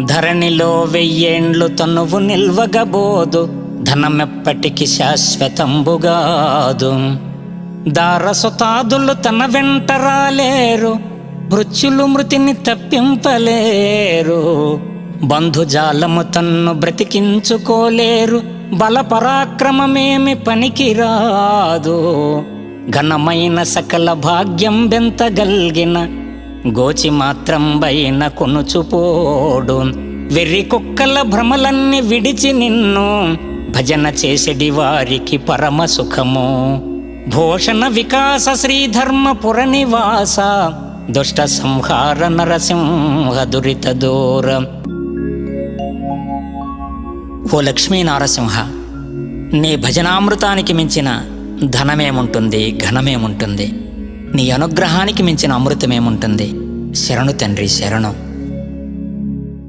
ధరణిలో వెయ్యేండ్లు తనువు నిల్వగబోదు, ధనమెప్పటికి శాశ్వతంబుగాదు. దారసుతాదులు తన వెంట రాలేరు, మృత్యులు మృతిని తప్పింపలేరు. బంధుజాలము తన్ను బ్రతికించుకోలేరు, బలపరాక్రమమేమి పనికిరాదు. ఘనమైన సకల భాగ్యం బెంతగల్గిన గోచి మాత్రం బైన కొనుచుపోడు. వెర్రి కుక్కల భ్రమలన్నీ విడిచి నిన్ను భజన చేసెడి వారికి పరమ సుఖము. భూషణ వికాస శ్రీధర్మపుర నివాస, దుష్ట సంహార నరసింహ దురిత దూర. ఓ లక్ష్మీ నారసింహ, నీ భజనామృతానికి మించిన ధనమేముంటుంది, ఘనమేముంటుంది? నీ అనుగ్రహానికి మించిన అమృతమేముంటుంది? శరణు తండ్రి, శరణు.